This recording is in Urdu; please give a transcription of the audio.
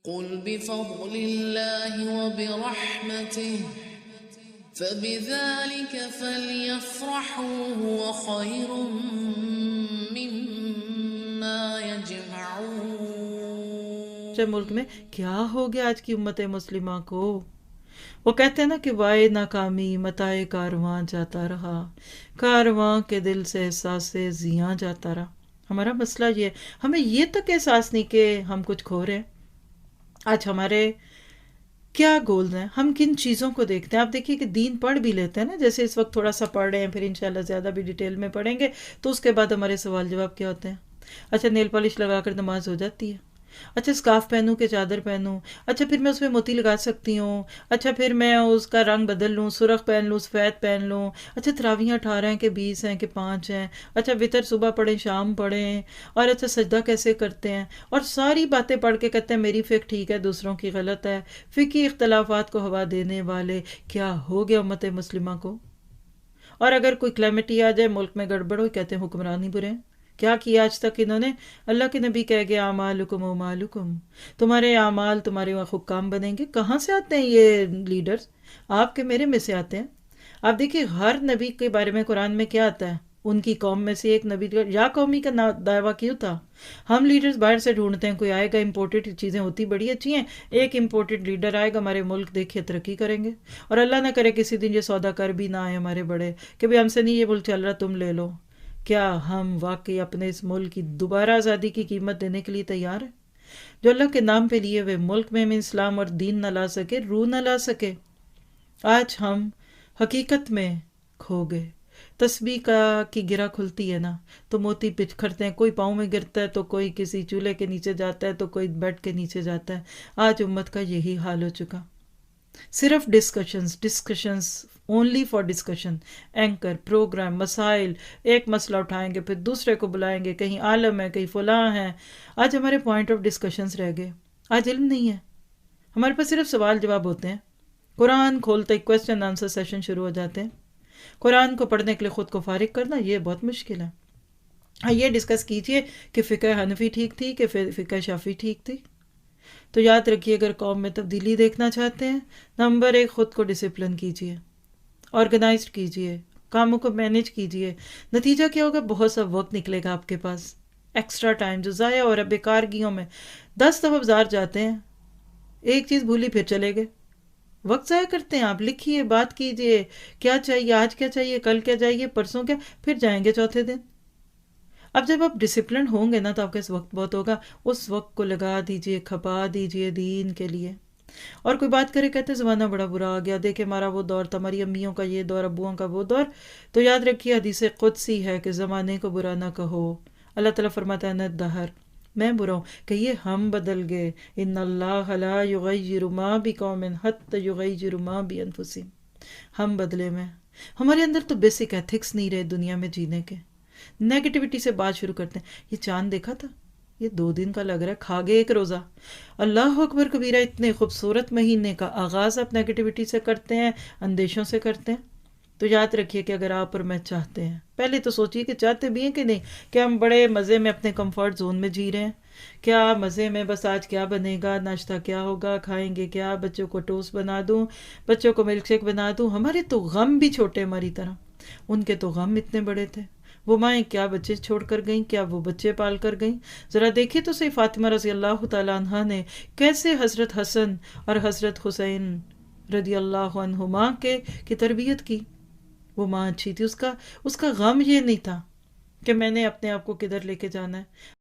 قل بفضل الله وبرحمته فبذلك فليفرحوا هو خير مما يجمعون۔ ملک میں کیا ہو گیا آج کی امت مسلمہ کو؟ وہ کہتے ہیں نا کہ وائے ناکامی متائے کارواں جاتا رہا، کارواں کے دل سے احساس سے زیاں جاتا رہا۔ ہمارا مسئلہ یہ ہے، ہمیں یہ تک احساس نہیں کہ ہم کچھ کھو رہے ہیں۔ آج ہمارے کیا گولز ہیں، ہم کن چیزوں کو دیکھتے ہیں؟ آپ دیکھیے کہ دین پڑھ بھی لیتے ہیں نا، جیسے اس وقت تھوڑا سا پڑھ رہے ہیں، پھر انشاءاللہ زیادہ بھی ڈیٹیل میں پڑھیں گے تو اس کے بعد ہمارے سوال جواب کیا ہوتے ہیں؟ اچھا نیل پالش لگا کر نماز ہو جاتی ہے؟ اچھا اسکارف پہنوں کہ چادر پہنوں؟ اچھا پھر میں اس میں موتی لگا سکتی ہوں؟ اچھا پھر میں اس کا رنگ بدل لوں، سرخ پہن لوں، سفید پہن لوں؟ اچھا تراویحیں 18 ہیں کہ 20 ہیں کہ 5 ہیں؟ اچھا وتر صبح پڑھیں شام پڑھیں؟ اور اچھا سجدہ کیسے کرتے ہیں؟ اور ساری باتیں پڑھ کے کہتے ہیں میری فقہ ٹھیک ہے دوسروں کی غلط ہے۔ فقہی اختلافات کو ہوا دینے والے، کیا ہو گیا امت مسلمہ کو؟ اور اگر کوئی کلیمٹی آ جائے، ملک میں گڑبڑ ہو، کہتے ہیں حکمران ہی برے ہیں۔ کیا کیا آج تک انہوں نے؟ اللہ کے نبی کہہ گیا اعمالکم اعمالکم، تمہارے اعمال تمہارے حکام بنیں گے۔ کہاں سے آتے ہیں یہ لیڈرز؟ آپ کے میرے میں سے آتے ہیں۔ آپ دیکھیے ہر نبی کے بارے میں قرآن میں کیا آتا ہے؟ ان کی قوم میں سے ایک نبی یا قومی کا دعویٰ کیوں تھا؟ ہم لیڈرز باہر سے ڈھونڈتے ہیں، کوئی آئے گا، امپورٹڈ چیزیں ہوتی بڑی اچھی ہیں، ایک امپورٹڈ لیڈر آئے گا ہمارے ملک، دیکھیے ترقی کریں گے۔ اور اللہ نہ کرے کسی دن یہ سودا کر بھی نہ آئے ہمارے بڑے کہ بھئی ہم سے نہیں یہ ملک چل رہا، تم لے لو۔ کیا ہم واقعی اپنے اس ملک کی دوبارہ آزادی کی قیمت دینے کے لیے تیار ہیں؟ جو اللہ کے نام پہ لیے ہوئے ملک میں ہم اسلام اور دین نہ لا سکے، روح نہ لا سکے۔ آج ہم حقیقت میں کھو گئے۔ تسبیح کی گرہ کھلتی ہے نا تو موتی بکھرتے ہیں، کوئی پاؤں میں گرتا ہے تو کوئی کسی چولہے کے نیچے جاتا ہے تو کوئی بیڈ کے نیچے جاتا ہے۔ آج امت کا یہی حال ہو چکا، صرف discussions only for discussion, anchor program مسائل، ایک مسئلہ اٹھائیں گے پھر دوسرے کو بلائیں گے، کہیں عالم ہے کہیں فلاں ہیں۔ آج ہمارے پوائنٹ آف ڈسکشنز رہ گئے، آج علم نہیں ہے، ہمارے پاس صرف سوال جواب ہوتے ہیں۔ قرآن کھولتے ہی کویسچن آنسر سیشن شروع ہو جاتے ہیں۔ قرآن کو پڑھنے کے لیے خود کو فارغ کرنا یہ بہت مشکل ہے۔ ہاں یہ ڈسکس کیجئے کہ فقہ حنفی ٹھیک تھی کہ فقہ شافعی ٹھیک تھی۔ تو یاد رکھیے اگر قوم میں تبدیلی دیکھنا چاہتے ہیں، نمبر 1 خود کو ڈسپلن کیجئے، آرگنائزڈ کیجئے، کاموں کو مینیج کیجئے۔ نتیجہ کیا ہوگا؟ بہت سا وقت نکلے گا آپ کے پاس، ایکسٹرا ٹائم جو ضائع ہو رہا ہے بیکارگیوں میں۔ 10 دفعہ بازار جاتے ہیں، ایک چیز بھولی پھر چلے گئے، وقت ضائع کرتے ہیں۔ آپ لکھیے، بات کیجئے، کیا چاہیے، آج کیا چاہیے، کل کیا چاہیے، پرسوں کیا، پھر جائیں گے چوتھے دن۔ اب جب آپ ڈسپلن ہوں گے نا تو آپ کے اس وقت بہت ہوگا، اس وقت کو لگا دیجئے، کھپا دیجئے دین کے لیے۔ اور کوئی بات کرے کہتے زمانہ بڑا برا آ گیا، دیکھے ہمارا وہ دور تھا، ہماری امیوں کا یہ دور، ابوؤں کا وہ دور۔ تو یاد رکھیے حدیث قدسی ہے کہ زمانے کو برا نہ کہو، اللہ تعالیٰ فرماتا ہے نہ دہر، میں برا ہوں، کہیے ہم بدل گئے۔ ان اللہ لا یغیر ما بقوم حتی یغیروا ما بانفسہم، ہم بدلے میں، ہمارے اندر تو بیسک ایتھکس نہیں رہے دنیا میں جینے کے۔ نیگیٹیوٹی سے بات شروع کرتے ہیں، یہ چاند دیکھا تھا، یہ 2 دن کا لگ رہا ہے، کھا گئے ایک روزہ۔ اللہ اکبر کبیرہ، اتنے خوبصورت مہینے کا آغاز آپ نیگیٹیوٹی سے کرتے ہیں، اندیشوں سے کرتے ہیں۔ تو یاد رکھیے کہ اگر آپ اور میں چاہتے ہیں، پہلے تو سوچیے کہ چاہتے بھی ہیں کہ نہیں، کہ ہم بڑے مزے میں اپنے کمفرٹ زون میں جی رہے ہیں، کیا مزے میں بس آج کیا بنے گا، ناشتہ کیا ہوگا، کھائیں گے کیا، بچوں کو ٹوسٹ بنا دوں، بچوں کو ملک شیک بنا دوں۔ ہمارے تو غم بھی چھوٹے ہماری طرح، ان کے تو غم اتنے بڑے تھے۔ وہ مائیں کیا بچے چھوڑ کر گئیں، کیا وہ بچے پال کر گئیں۔ ذرا دیکھیے تو صحیح فاطمہ رضی اللہ تعالیٰ عنہ نے کیسے حضرت حسن اور حضرت حسین رضی اللہ عنہما کی تربیت کی۔ وہ ماں اچھی تھی، اس کا غم یہ نہیں تھا کہ میں نے اپنے آپ کو کدھر لے کے جانا ہے۔